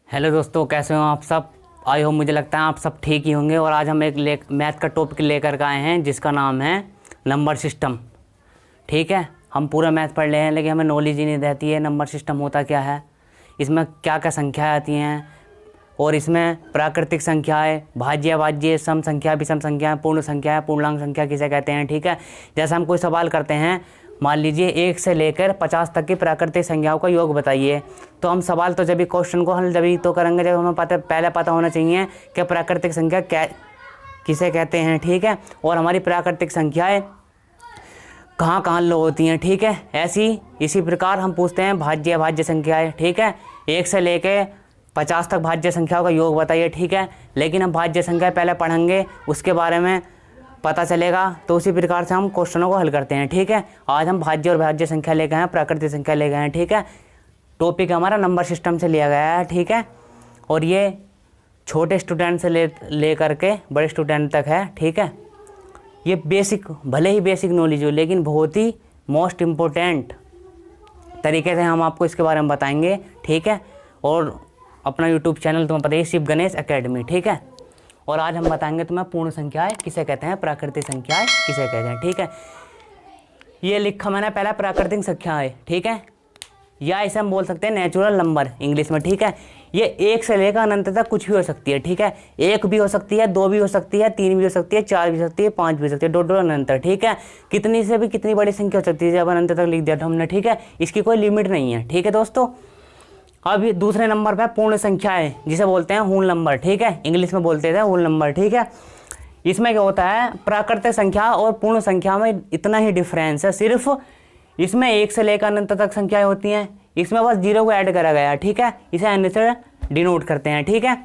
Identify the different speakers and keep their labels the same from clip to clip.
Speaker 1: Hello दोस्तों, कैसे हो आप सब। आई होप मुझे लगता है आप सब ठीक ही होंगे। और आज हम एक मैथ का टॉपिक लेकर के आए हैं जिसका नाम है नंबर सिस्टम। ठीक है, हम पूरा मैथ पढ़ रहे हैं लेकिन हमें नॉलेज ही नहीं रहती है नंबर सिस्टम होता क्या है, इसमें क्या क्या संख्याएँ आती हैं, और इसमें प्राकृतिक संख्याएँ, भाज्य अभाज्य, सम संख्या, विषम संख्या, पूर्ण संख्या, पूर्णांक संख्या किसे कहते हैं। ठीक है, जैसे हम कोई सवाल करते हैं, मान लीजिए 1 से लेकर 50 तक की प्राकृतिक संख्याओं का योग बताइए, तो हम सवाल तो जब भी क्वेश्चन को हल जब तो करेंगे जब हमें पहले पता होना चाहिए कि प्राकृतिक संख्या क्या किसे कहते हैं। ठीक है, और हमारी प्राकृतिक संख्याएँ कहाँ कहाँ लो होती हैं। ठीक है, इसी प्रकार हम पूछते हैं भाज्य अभाज्य संख्याएँ। ठीक है, 1 से लेकर 50 तक भाज्य संख्याओं का योग बताइए। ठीक है, लेकिन हम भाज्य संख्या पहले पढ़ेंगे, उसके बारे में पता चलेगा, तो उसी प्रकार से हम क्वेश्चनों को हल करते हैं। ठीक है, आज हम भाज्य और भाज्य संख्या ले गए हैं, प्राकृतिक संख्या ले गए हैं। ठीक है, टॉपिक हमारा नंबर सिस्टम से लिया गया है। ठीक है, और ये छोटे स्टूडेंट से ले करके बड़े स्टूडेंट तक है। ठीक है, ये बेसिक, भले ही बेसिक नॉलेज हो लेकिन बहुत ही मोस्ट इम्पोर्टेंट तरीके से हम आपको इसके बारे में बताएंगे। ठीक है, और अपना यूट्यूब चैनल तुम्हें पता है, शिव गणेश एकेडमी। ठीक है, और आज हम बताएंगे तुम्हें पूर्ण संख्याएं किसे कहते हैं, प्राकृतिक संख्याएं किसे कहते हैं। ठीक है, ये लिखा मैंने पहला प्राकृतिक संख्याएं। ठीक है, या इसे हम बोल सकते हैं नेचुरल नंबर इंग्लिश में। ठीक है, ये 1 से लेकर अनंत तक कुछ भी हो सकती है। ठीक है, 1 भी हो सकती है, 2 भी हो सकती है, 3 भी हो सकती है, 4 भी हो सकती है, 5 भी हो सकती है, डॉट अनंत तक। ठीक है, कितनी से भी कितनी बड़ी संख्या हो सकती है जब अनंत तक लिख दिया था हमने। ठीक है, इसकी कोई लिमिट नहीं है। ठीक है दोस्तों, अब ये दूसरे नंबर पे पूर्ण संख्या है जिसे बोलते हैं होल नंबर। ठीक है, इंग्लिश में बोलते थे होल नंबर। ठीक है, इसमें क्या होता है, प्राकृतिक संख्या और पूर्ण संख्या में इतना ही डिफरेंस है, सिर्फ इसमें 1 से लेकर अनंत तक संख्याएं होती हैं, इसमें बस 0 को ऐड करा गया है। ठीक है, इसे n से डिनोट करते हैं। ठीक है,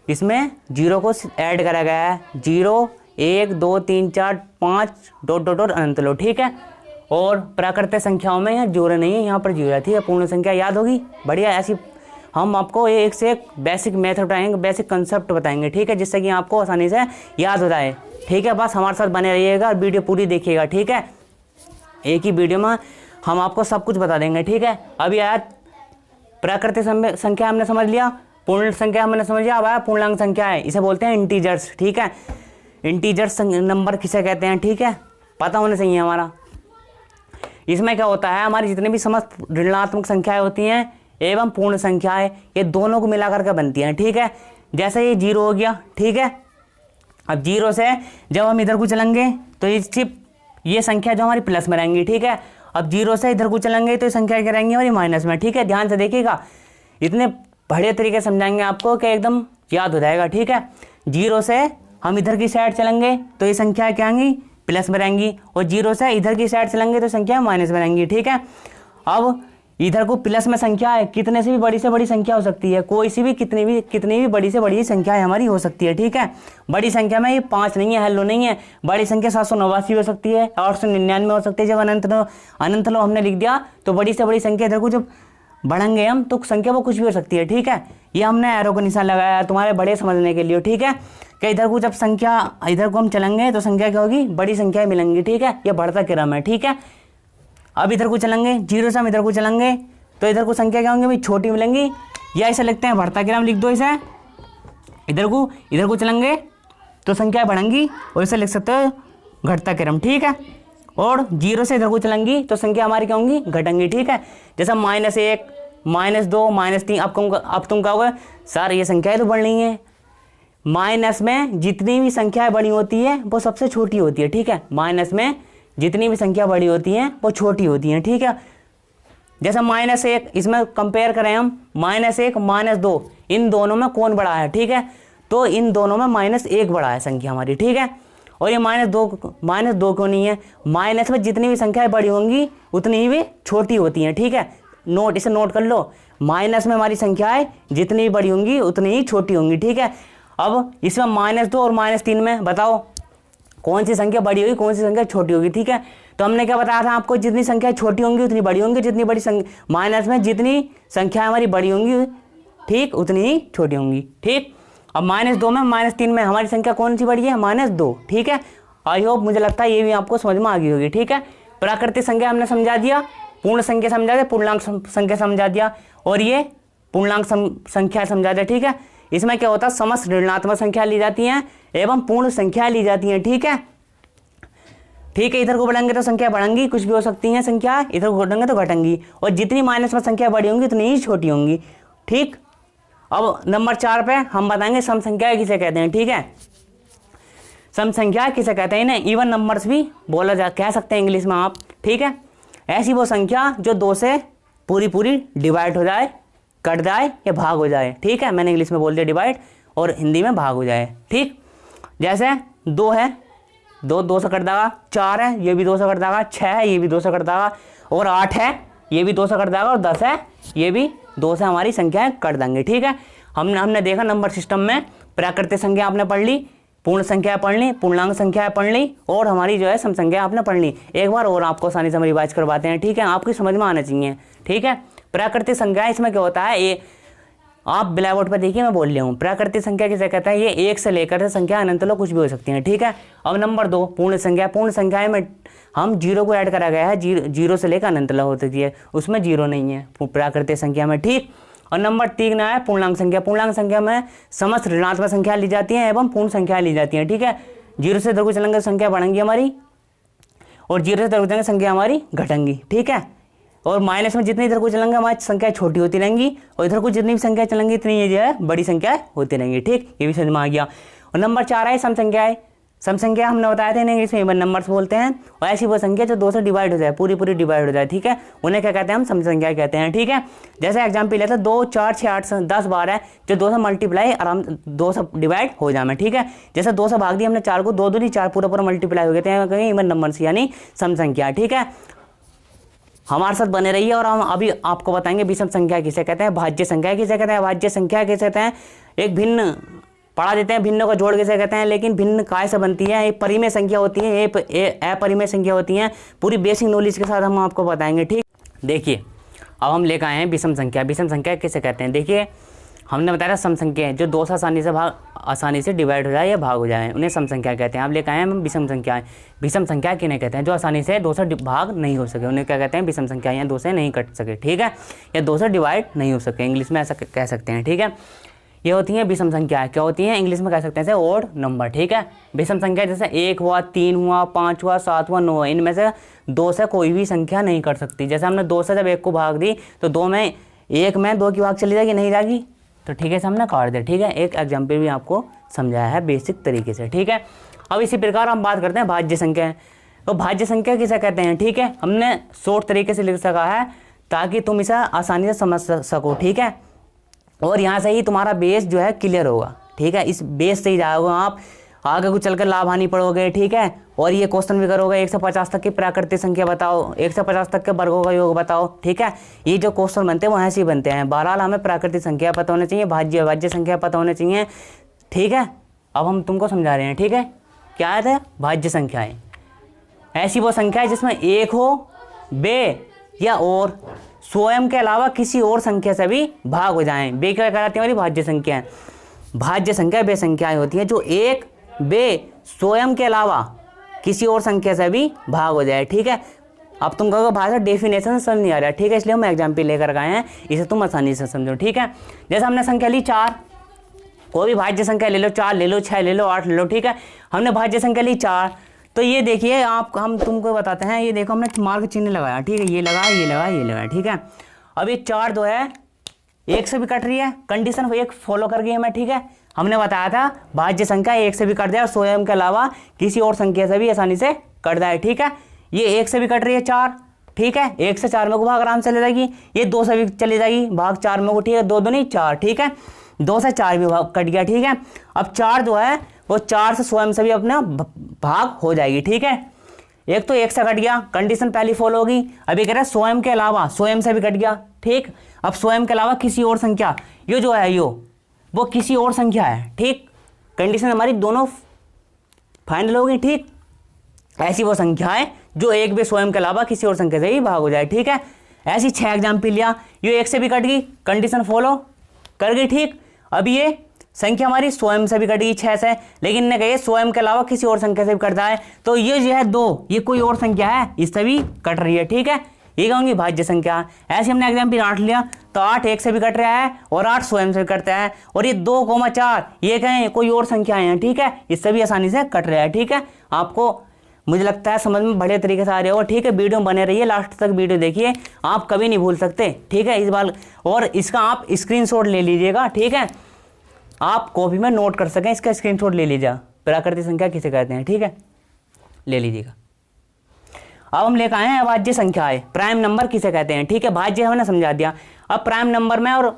Speaker 1: इसमें 0 को ऐड करा गया है, 0 1 2 3 4 5 डॉट डॉट डॉट अनंत लो। ठीक है, और प्राकृतिक संख्याओं में यहाँ जोड़ नहीं है, यहाँ पर जीरो है। ठीक है, पूर्ण संख्या याद होगी, बढ़िया। ऐसी हम आपको एक से एक बेसिक मेथड बताएंगे, बेसिक कंसेप्ट बताएंगे। ठीक है, जिससे कि आपको आसानी से याद हो जाए। ठीक है, बस हमारे साथ बने रहिएगा और वीडियो पूरी देखिएगा। ठीक है, एक ही वीडियो में हम आपको सब कुछ बता देंगे। ठीक है, अभी आया प्राकृतिक संख्या हमने समझ लिया, पूर्ण संख्या हमने समझ लिया, अब आया पूर्णांक संख्या है, इसे बोलते हैं इंटीजर्स। ठीक है, इंटीजर्स नंबर किसे कहते हैं। ठीक है, पता होना चाहिए हमारा। इसमें क्या होता है, हमारी जितनी भी समस्त ऋणात्मक संख्याएं होती हैं एवं पूर्ण संख्याएं, ये दोनों को मिला करके बनती हैं। ठीक है, जैसे ये 0 हो गया। ठीक है, अब 0 से जब हम इधर को चलेंगे तो ये संख्या जो हमारी प्लस में रहेंगी। ठीक है, अब 0 से इधर को चलेंगे तो ये संख्या क्या रहेंगी हमारी माइनस में। ठीक है, ध्यान से देखिएगा, इतने बढ़िया तरीके से समझाएंगे आपको कि एकदम याद हो जाएगा। ठीक है, 0 से हम इधर की साइड चलेंगे तो ये संख्या क्या आएंगी, प्लस में रहेंगी, और 0 से इधर की साइड चलेंगे तो संख्या माइनस में रहेंगी। ठीक है, अब इधर को प्लस में संख्या है, कितने से बड़ी संख्या हो सकती है, कोई सी भी कितनी भी बड़ी से बड़ी संख्या हमारी हो सकती है। ठीक है, बड़ी संख्या में ये 5 नहीं है, हेलो नहीं है, बड़ी संख्या 789 हो सकती है, 899 हो सकती है। जब अनंत लो हमने लिख दिया तो बड़ी से बड़ी संख्या इधर को जब बढ़ेंगे हम तो संख्या वो कुछ भी हो सकती है। ठीक है, ये हमने एरो का निशान लगाया है तुम्हारे बड़े समझने के लिए। ठीक है, कि इधर को जब संख्या इधर को हम चलेंगे तो संख्या क्या होगी, बड़ी संख्याएं मिलेंगी। ठीक है, ये बढ़ता क्रम है। ठीक है, अब इधर को चलेंगे, 0 से हम इधर को चलेंगे तो इधर को संख्या क्या होंगी भाई, छोटी मिलेंगी, या इसे लिखते हैं बढ़ता क्रम, लिख दो इसे। इधर को चलेंगे तो संख्या बढ़ेंगी, और इसे लिख सकते हो घटता क्रम। ठीक है, और 0 से इधर को चलेंगी तो संख्या हमारी क्या होंगी, घटेंगी। ठीक है, जैसा -1 -2 -3, अब तुम कहोगे सर ये संख्याएं तो बढ़ रही हैं, माइनस में जितनी भी संख्याएं बड़ी होती है वो सबसे छोटी होती है। ठीक है, माइनस में जितनी भी संख्या बड़ी होती हैं वो छोटी होती हैं। ठीक है, जैसे -1, इसमें कंपेयर करें हम, -1 -2, इन दोनों में कौन बड़ा है। ठीक है, तो इन दोनों में -1 बड़ा है संख्या हमारी। ठीक है, और ये -2 क्यों नहीं है, माइनस में जितनी भी संख्याएं बड़ी होंगी उतनी ही वे छोटी होती हैं। ठीक है, इसे नोट कर लो, माइनस में हमारी संख्याएं जितनी बड़ी होंगी उतनी ही छोटी होंगी। ठीक है, अब इसमें -2 और -3 में बताओ कौन सी संख्या बड़ी होगी, कौन सी संख्या छोटी होगी। ठीक है, तो हमने क्या बताया था आपको, जितनी संख्या छोटी होंगी उतनी बड़ी होंगी, जितनी बड़ी माइनस में जितनी संख्या हमारी बड़ी होंगी ठीक उतनी ही छोटी होंगी। ठीक, अब -2 में -3 में हमारी संख्या कौन सी बड़ी है, -2। ठीक है, आई होप मुझे लगता है ये भी आपको समझ में आ गई होगी। ठीक है, प्राकृतिक संख्या हमने समझा दिया, पूर्ण संख्या समझा दिया, पूर्णांक संख्या समझा दिया, और ये पूर्णांक संख्या समझा जाए, ठीक है। इसमें क्या होता है, समस्त ऋणात्मक संख्या ली जाती हैं एवं पूर्ण संख्या ली जाती हैं, ठीक है। ठीक है, इधर को बढ़ेंगे तो संख्या बढ़ेंगी, कुछ भी हो सकती हैं संख्या, इधर को घटेंगे तो घटेंगी, और जितनी माइनस में संख्या बड़ी होंगी उतनी ही छोटी होंगी, ठीक। अब नंबर 4 पे हम बताएंगे सम संख्या किसे कहते हैं, ठीक है। सम संख्या किसे कहते हैं, इन्हें इवन नंबर्स भी बोला जा कह सकते हैं इंग्लिश में आप, ठीक है। ऐसी वो संख्या जो 2 से पूरी डिवाइड हो जाए, कट जाए या भाग हो जाए, ठीक है। मैंने इंग्लिश में बोल दिया डिवाइड और हिंदी में भाग हो जाए, ठीक। जैसे 2 है, 2 से कट जाएगा, 4 है ये भी 2 से कट जाएगा, 6 है ये भी 2 से कट जाएगा, और 8 है ये भी 2 से कट जाएगा, और 10 है ये भी 2 से हमारी संख्याएं कट देंगे, ठीक है। हमने देखा नंबर सिस्टम में प्राकृतिक संख्या आपने पढ़ ली, पूर्ण संख्या पढ़ ली, पूर्णांक संख्या पढ़ ली, और हमारी जो है सम संख्या आपने पढ़ ली। एक बार और आपको आसानी से हम रिवाइज करवाते हैं, ठीक है, आपकी समझ में आना चाहिए, ठीक है। प्राकृतिक संख्या इसमें क्या होता है, ये आप ब्लैक बोर्ड पर देखिए, मैं बोल रहा हूँ। प्राकृतिक संख्या किसे कहता है, ये 1 से लेकर संख्या अनंत लोग कुछ भी हो सकती हैं, ठीक है। अब नंबर 2 पूर्ण संख्या। पूर्ण संख्या में हम 0 को ऐड करा गया है, 0 से लेकर अनंत लोग हो सकती है, उसमें 0 नहीं है प्राकृतिक संख्या में, ठीक। और नंबर 3 है पूर्णांक संख्या। पूर्णांक संख्या में समस्त ऋणात्मक संख्या ली जाती है एवं पूर्ण संख्या ली जाती है, ठीक है। 0 से इधर को चलेंगे संख्या बढ़ेंगी हमारी, और 0 से इधर को चलेंगे संख्या हमारी घटेंगी, ठीक है। और माइनस में जितनी इधर को चलेंगे हमारी संख्या छोटी होती रहेंगी, और इधर को जितनी भी संख्या चलेंगी इतनी ये जो है बड़ी संख्या होती रहेंगी, ठीक। ये भी समझ में आ गया। और नंबर 4 है सम संख्या है। सम संख्या हमने बताया था इंग्लिश में इवन नंबर्स बोलते हैं, और ऐसी वो संख्या जो 2 से डिवाइड हो जाए, पूरी डिवाइड हो जाए, ठीक है, उन्हें क्या कहते हैं, हम सम संख्या कहते हैं, ठीक है। जैसे एग्जाम्पल लेते हैं 2, 4, 6, 8, 10, 12 है, जो 2 से मल्टीप्लाई आराम 2 से डिवाइड हो जाए, ठीक है। जैसे 2 से भाग दिया हमने 4 को, 2 दूनी 4 पूरा मल्टीप्लाई हो गए थे, इवन नंबर्स यानी सम संख्या, ठीक है। हमारे साथ बने रहिए, और हम अभी आपको बताएंगे विषम संख्या किसे कहते हैं, भाज्य संख्या किसे कहते हैं, भाज्य संख्या किसे कहते हैं, एक भिन्न पढ़ा देते हैं, भिन्न को जोड़ किसे कहते हैं, लेकिन भिन्न काय से बनती है, एक परिमेय संख्या होती है, एक अपरिमेय संख्या होती है, पूरी बेसिक नॉलेज के साथ हम आपको बताएंगे, ठीक। देखिए अब हम लेकर आए हैं विषम संख्या। विषम संख्या किसे कहते हैं, देखिए हमने बताया सम संख्या जो 2 से आसानी से डिवाइड हो जाए या भाग हो जाए, उन्हें सम संख्या कहते हैं। आप लेकर आए हैं हम विषम संख्या। विषम संख्या किन्हें कहते हैं, जो आसानी से 2 से भाग नहीं हो सके, उन्हें क्या कहते हैं, विषम संख्या, या 2 से नहीं कट सके, ठीक है, या 2 से डिवाइड नहीं हो सके, इंग्लिश में ऐसा कह सकते हैं, ठीक है। ये होती है विषम संख्या। क्या होती है, इंग्लिश में कह सकते हैं जैसे ओड नंबर, ठीक है। विषम संख्या जैसे 1 हुआ, 3 हुआ, 5 हुआ, 7 हुआ, 9 हुआ, इनमें से 2 से कोई भी संख्या नहीं कट सकती। जैसे हमने 2 से जब 1 को भाग दी तो 1 में 2 की भाग चली जाएगी, नहीं जाएगी, तो ठीक है से हमने काट दिया, ठीक है। एक एग्जाम्पल भी आपको समझाया है बेसिक तरीके से, ठीक है। अब इसी प्रकार हम बात करते हैं भाज्य संख्या। तो भाज्य संख्या किसे कहते हैं, ठीक है, हमने शॉर्ट तरीके से लिख सका है ताकि तुम इसे आसानी से समझ सको, ठीक है। और यहाँ से ही तुम्हारा बेस जो है क्लियर होगा, ठीक है। इस बेस से ही जाओगे आप, आगे कुछ चलकर लाभ हानि पढ़ोगे, ठीक है। और ये क्वेश्चन भी करोगे 1 से 50 तक की प्राकृतिक संख्या बताओ, 1 से 50 तक के वर्गों का योग बताओ, ठीक है। ये जो क्वेश्चन बनते हैं वो ऐसे ही बनते हैं। बहरहाल हमें प्राकृतिक संख्या पता होना चाहिए, भाज्य संख्या पता होना चाहिए, ठीक है। अब हम तुमको समझा रहे हैं, ठीक है। क्या है भाज्य संख्याएं, ऐसी वो संख्या है जिसमें 1 हो, बे या और स्वयं के अलावा किसी और संख्या से भी भाग हो जाएं, बे क्या कहलाती है हमारी भाज्य संख्या। भाज्य संख्या वे संख्याएं होती हैं जो 1, बे, स्वयं के अलावा किसी और संख्या से भी भाग हो जाए, ठीक है। अब तुम कहोगे भाषा डेफिनेशन समझ नहीं आ रहा, ठीक है, इसलिए हम एग्जाम्पल लेकर आए हैं, इसे तुम आसानी से समझो, ठीक है। जैसे हमने संख्या ली 4, कोई भी भाज्य संख्या ले लो, 4 ले लो, 6 ले लो, 8 ले लो, ठीक है। हमने भाज्य संख्या ली 4, तो ये देखिए हम तुमको बताते हैं, ये देखो हमने मार्क चिन्ह लगाया, ठीक है, ये लगाया, ये लगाया, ये लगाया, ठीक है। अब ये 4 जो है 1 से भी कट रही है, कंडीशन 1 फॉलो कर गई हमें, ठीक है। हमने बताया था भाज्य संख्या 1 से भी कट जाए और स्वयं के अलावा किसी और संख्या से भी आसानी से कट जाए, ठीक है। ये 1 से भी कट रही है 4, ठीक है, 1 से 4 में को भाग आराम से ले जाएगी। ये 2 से भी चली जाएगी भाग 4 में को, ठीक है, 2 दूनी 4, ठीक है, 2 से 4 भी भाग कट गया, ठीक है। अब 4 जो है वो 4 से स्वयं से भी अपना भाग हो जाएगी, ठीक है। एक तो 1 से कट गया, कंडीशन पहली फॉलो होगी। अभी कह रहे हैं स्वयं के अलावा, स्वयं से भी कट गया, ठीक। अब स्वयं के अलावा किसी और संख्या, ये जो है वो किसी और संख्या है, ठीक। कंडीशन हमारी दोनों फाइनल होगी, ठीक। ऐसी वो संख्या है जो 1 भी स्वयं के अलावा किसी और संख्या से ही भाग हो जाए, ठीक है। ऐसी 6 एग्जाम्पल लिया, ये 1 से भी कट गई, कंडीशन फॉलो कर गई, ठीक। अब ये संख्या हमारी स्वयं से भी कट गई 6 से, लेकिन ने कहे स्वयं के अलावा किसी और संख्या से भी कटता है, तो ये जो है 2, ये कोई और संख्या है, इससे भी कट रही है, ठीक है। ये क्या होंगी भाज्य संख्या। ऐसे हमने एग्जाम्पल 8 लिया तो 8 1 से भी कट रहा है और 8 स्वयं से कटता है, और ये 2,4 ये क्या है, कोई और संख्याएं हैं, ठीक है, इससे भी आसानी से कट रहा है, ठीक है। आपको मुझे लगता है समझ में बढ़िया तरीके से आ रहे हो, ठीक है। वीडियो में बने रहिए, लास्ट तक वीडियो देखिए, आप कभी नहीं भूल सकते, ठीक है, इस बार। और इसका आप स्क्रीनशॉट ले लीजिएगा, ठीक है, आप कॉपी में नोट कर सकें, इसका स्क्रीनशॉट ले लीजिएगा। प्राकृतिक संख्या किसे कहते हैं, ठीक है, ले लीजिएगा। अब हम लेकर आए हैं अभाज्य संख्याएं, प्राइम नंबर किसे कहते हैं, ठीक है। भाज्य हमने समझा दिया। अब प्राइम नंबर में और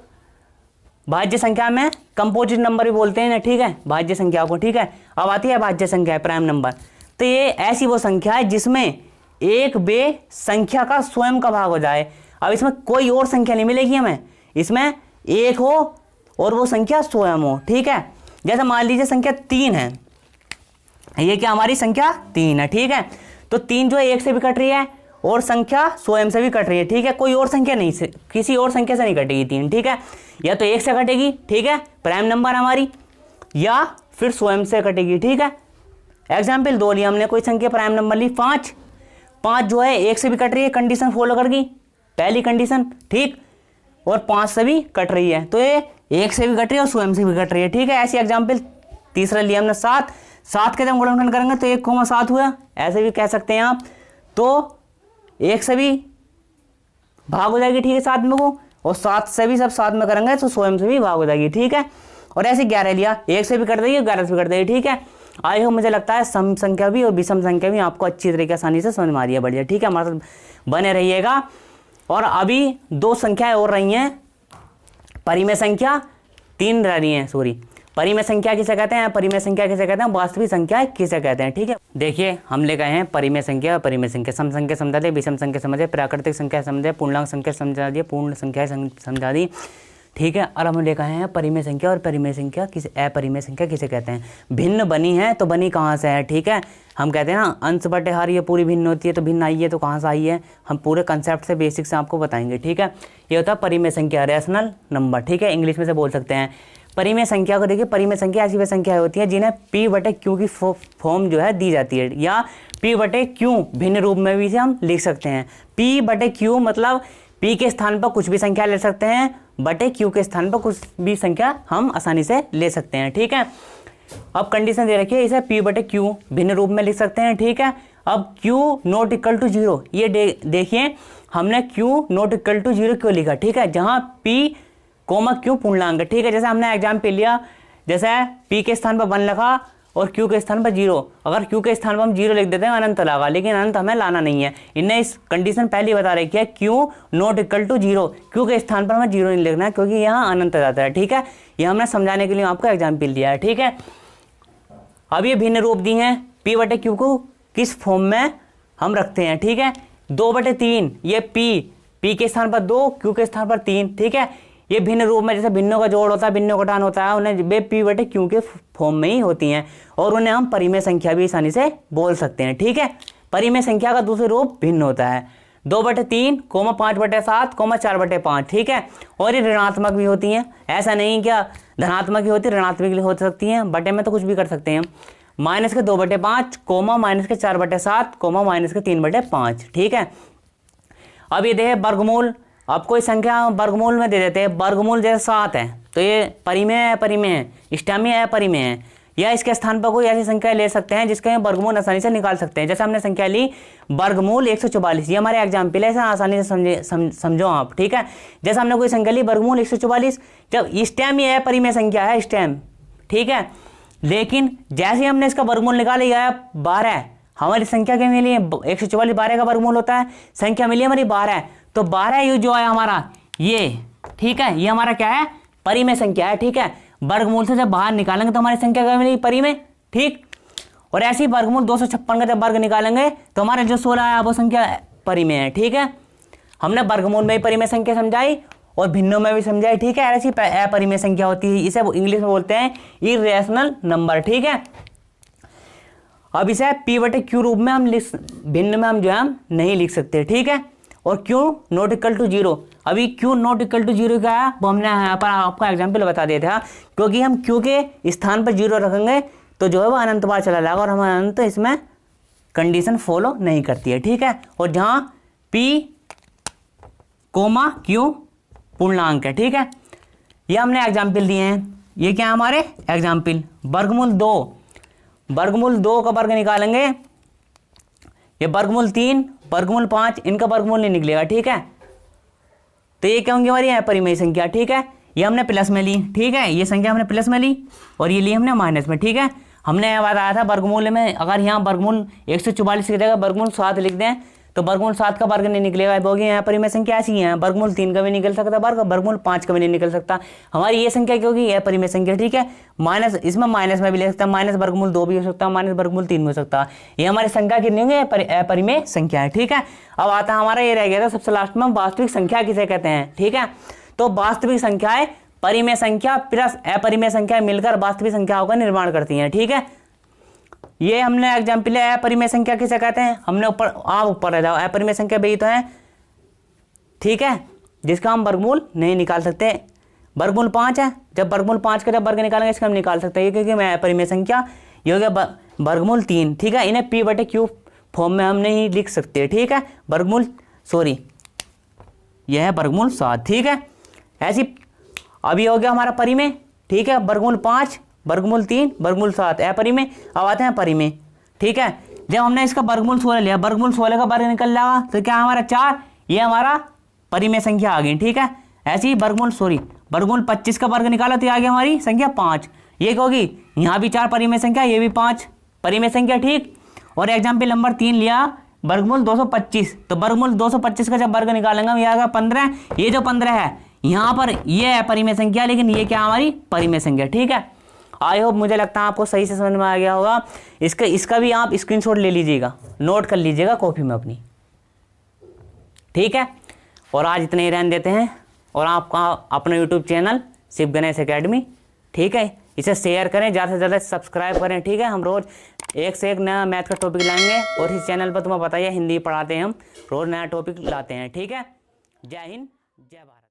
Speaker 1: भाज्य संख्या में कंपोजिट नंबर भी बोलते हैं ना, ठीक है, भाज्य संख्या को, ठीक है। अब आती है भाज्य संख्या प्राइम नंबर। तो ये ऐसी वो संख्या है जिसमें एक बे संख्या का स्वयं का भाग हो जाए। अब इसमें कोई और संख्या नहीं मिलेगी हमें, इसमें एक हो और वो संख्या स्वयं हो, ठीक है। जैसे मान लीजिए संख्या 3 है, ये क्या हमारी संख्या 3 है, ठीक है। तो 3 जो है 1 से भी कट रही है और संख्या स्वयं से भी कट रही है, ठीक है। कोई और संख्या नहीं से, किसी और संख्या से नहीं कटेगी 3, ठीक है। या तो 1 से कटेगी, ठीक है, प्राइम नंबर हमारी, या फिर स्वयं से कटेगी, ठीक है। एग्जाम्पल 2 लिया हमने, कोई संख्या प्राइम नंबर ली 5, 5 जो है 1 से भी कट रही है, कंडीशन फॉलो कर गई, पहली कंडीशन, ठीक, और 5 से भी कट रही है, तो ये 1 से भी कट रही है और स्वयं से भी कट रही है, ठीक है। ऐसी एग्जाम्पल तीसरा लिया हमने 7, 7 के जब गुणनखंड करेंगे तो 1,7 हुआ, ऐसे भी कह सकते हैं आप। तो 1 से भी भाग हो जाएगी, ठीक है, 7 में को, और 7 से भी सब 7 में करेंगे तो स्वयं से भी भाग हो जाएगी, ठीक है। और ऐसे 11 लिया, 1 से भी कट देगी, 11 से भी कट देगी, ठीक है। आई हो, मुझे लगता है सम संख्या भी और विषम संख्या भी आपको अच्छी तरीके आसानी से समझ में आ रही है, बढ़िया, ठीक है। हमारे साथ बने रहिएगा। और अभी 2 संख्याएं और रही हैं, परिमेय संख्या 3 रह रही हैं, सॉरी, परिमेय संख्या किसे कहते हैं, परिमेय संख्या किसे कहते हैं, वास्तविक संख्या किसे कहते हैं, ठीक है। देखिए हम ले गए हैं परिमेय संख्या, परिमेय संख्या, सम संख्या समझा दे, विषम संख्या समझे, प्राकृतिक संख्या समझे, पूर्णांक संख्या समझा दी, पूर्ण संख्या समझा दी, ठीक है। और हम लेकर आए हैं परिमेय संख्या, और परिमेय संख्या किसे, अपरिमेय संख्या किसे कहते हैं। भिन्न बनी है तो बनी कहाँ से है, ठीक है। हम कहते हैं ना अंश बटे हर ये पूरी भिन्न होती है, तो भिन्न आई है तो कहाँ से आई है, हम पूरे कंसेप्ट से बेसिक से आपको बताएंगे, ठीक है। ये होता है परिमेय संख्या, रैशनल नंबर, ठीक है, इंग्लिश में से बोल सकते हैं। परिमेय संख्या को देखिए, परिमेय संख्या ऐसी वे संख्या होती है जिन्हें P बटे Q की फॉर्म जो है दी जाती है, या P बटे Q भिन्न रूप में भी इसे हम लिख सकते हैं। P बटे Q मतलब P के स्थान पर कुछ भी संख्या ले सकते हैं, बटे Q के स्थान पर कुछ भी संख्या हम आसानी से ले सकते हैं, ठीक है। अब कंडीशन दे रखिए, इसे P बटे Q भिन्न रूप में लिख सकते हैं, ठीक है। अब Q नॉट इक्वल टू 0, ये देखिए हमने Q नॉट इक्वल टू 0 क्यों लिखा, ठीक है, जहाँ P कोमा Q पूर्णांक, ठीक है। जैसे हमने एग्जाम्पल लिया, जैसे P के स्थान पर 1 लिखा और Q के स्थान पर 0, अगर Q के स्थान पर हम 0 लिख देते हैं अनंत लगा, लेकिन अनंत हमें लाना नहीं है। इनने इस कंडीशन पहले बता रखी है, Q not equal to 0, Q के स्थान पर हमें 0 नहीं लिखना है क्योंकि यहाँ अनंत जाता है, ठीक है। ये हमने समझाने के लिए आपको एग्जाम्पल दिया है, ठीक है। अब ये भिन्न रूप दी हैं, P बटे Q को किस फॉर्म में हम रखते हैं, ठीक है। 2/3 ये P के स्थान पर 2, Q के स्थान पर 3, ठीक है। ये भिन्न रूप में, जैसे भिन्नों का जोड़ होता है, भिन्नों का घटान होता है, उन्हें वे P बटे Q के फॉर्म में ही होती हैं, और उन्हें हम परिमेय संख्या भी आसानी से बोल सकते हैं, ठीक है। परिमेय संख्या का दूसरा रूप भिन्न होता है, 2/3, 5/7, 4/5, ठीक है। और ये ऋणात्मक भी होती हैं, ऐसा नहीं क्या धनात्मक ही होती है, ऋणात्मक भी हो सकती हैं, बटे में तो कुछ भी कर सकते हैं। -2/5, -4/7, -3/5, ठीक है। अब ये देखे वर्गमूल, अब कोई संख्या वर्गमूल में दे देते हैं, वर्गमूल जैसे 7 है तो ये परिमेय है, अपरिमेय है, इष्टमिय है, अपरिमेय है, या इसके स्थान पर कोई ऐसी संख्या ले सकते हैं जिसके हम वर्गमूल आसानी से निकाल सकते हैं। जैसे हमने संख्या ली वर्गमूल 144, ये हमारे एग्जाम्पल है, ऐसा आसानी से समझो आप, ठीक है। जैसे हमने कोई संख्या ली वर्गमूल 144, जब इष्टमिय है, परिमेय संख्या है, इष्टम, ठीक है। लेकिन जैसे हमने इसका वर्गमूल निकाला, यह 12 हमारी संख्या के मिली 144, 12 का वर्गमूल होता है, संख्या मिली हमारी 12, तो 12 ये जो है हमारा ये, ठीक है, ये हमारा क्या है, परिमेय संख्या है, ठीक है। वर्गमूल से जब बाहर निकालेंगे तो हमारी संख्या क्या मिलेगी, परिमेय, ठीक। और ऐसे ही वर्गमूल 256 का जब वर्ग निकालेंगे तो हमारे जो 16 है वो संख्या परिमेय है, ठीक है। हमने वर्गमूल में भी परिमेय संख्या समझाई और भिन्नों में भी समझाई, ठीक है। ऐसी अपरिमेय संख्या होती है, इसे इंग्लिश में बोलते हैं इर्रेशनल नंबर, ठीक है। अब इसे P बटे Q रूप में हम भिन्न में हम जो है हम नहीं लिख सकते, ठीक है। और Q नॉट इक्वल टू 0, अभी Q नॉट इक्वल टू 0 क्या है वो हमने यहाँ पर आपका एग्जाम्पल बता दिया था, क्योंकि हम Q के स्थान पर 0 रखेंगे तो जो है वो अनंत बार चला जाएगा और हम अनंत इसमें कंडीशन फॉलो नहीं करती है, ठीक है। और जहाँ P कोमा क्यों पूर्णांक है। ठीक है, ये हमने एग्जाम्पल दिए हैं। ये क्या है हमारे एग्जाम्पल। वर्गमूल 2, वर्गमूल 2 का वर्ग निकालेंगे, ये वर्गमूल 3, वर्गमूल 5, इनका वर्गमूल नहीं निकलेगा। ठीक है, तो ये क्या होंगी हमारी अपरिमेय संख्या। ठीक है, ये हमने प्लस में ली। ठीक है, ये संख्या हमने प्लस में ली और ये ली हमने माइनस में। ठीक है, हमने यहाँ बताया था वर्गमूल में अगर यहाँ वर्गमूल 144 की जगह वर्गमूल 7 लिख दें तो वर्गमूल 7 का वर्ग नहीं निकलेगा, होगी यहाँ परिमेय संख्या ऐसी है। वर्गमूल 3 का भी निकल सकता वर्ग, वर्गमूल 5 का भी नहीं निकल सकता। हमारी ये संख्या क्या होगी, यह परिमेय संख्या। ठीक है, माइनस, इसमें माइनस में भी ले सकता है, माइनस वर्गमूल 2 भी हो सकता है, माइनस वर्गमूल 3 हो सकता है। ये हमारी संख्या कितनी होंगी, अपरिमेय संख्या है। ठीक है, अब आता है हमारा ये रह गया था सबसे लास्ट में, वास्तविक संख्या किसे कहते हैं। ठीक है, तो वास्तविक संख्याएं परिमेय संख्या प्लस अपरिमेय संख्या मिलकर वास्तविक संख्याओं का निर्माण करती हैं। ठीक है, ये हमने एग्जाम्पल है। अपरिमेय संख्या किसे कहते हैं, हमने ऊपर, आप ऊपर रह जाओ, अपरिमेय संख्या भी तो है। ठीक है, जिसका हम वर्गमूल नहीं निकाल सकते। वर्गमूल 5 है, जब वर्गमूल 5 का जब वर्ग निकालेंगे इसका हम निकाल सकते हैं, क्योंकि मैं अपरिमेय संख्या। ये हो गया वर्गमूल 3। ठीक है, इन्हें p/q फॉर्म में हम नहीं लिख सकते। ठीक है, वर्गमूल यह है वर्गमूल 7। ठीक है, ऐसी अभी हो गया हमारा परिमेय। ठीक है, वर्गमूल 5, वर्गमूल 3, वर्गमूल 7 अपरिमेय। अब आते हैं परिमेय। ठीक है, जब हमने इसका वर्गमूल 16 लिया, वर्गमूल 16 का वर्ग निकल जाएगा तो क्या हमारा 4, ये हमारा परिमेय संख्या आ गई। ठीक है, ऐसे ही वर्गमूल 25 का वर्ग निकाला तो आ गया हमारी संख्या 5। ये क्या होगी, यहाँ भी 4 परिमेय संख्या, ये भी 5 परिमेय संख्या। ठीक, और एग्जाम्पल नंबर 3 लिया वर्गमूल 225, तो वर्गमूल 225 का जब वर्ग निकालेंगे हम, ये आएगा 15। ये जो 15 है यहाँ पर ये है परिमेय संख्या, लेकिन ये क्या हमारी परिमेय संख्या। ठीक है, आई होप मुझे लगता है आपको सही से समझ में आ गया होगा। इसका भी आप स्क्रीनशॉट ले लीजिएगा, नोट कर लीजिएगा कॉपी में अपनी। ठीक है, और आज इतने ही रहने देते हैं। और आपका अपना YouTube channel Shiv Ganesh academy, ठीक है, इसे शेयर करें, ज़्यादा से ज़्यादा सब्सक्राइब करें। ठीक है, हम रोज़ एक से एक नया मैथ का टॉपिक लाएंगे और इस चैनल पर तुम्हें पता ही है हिंदी पढ़ाते हैं हम, रोज़ नया टॉपिक लाते हैं। ठीक है, जय हिंद, जय भारत।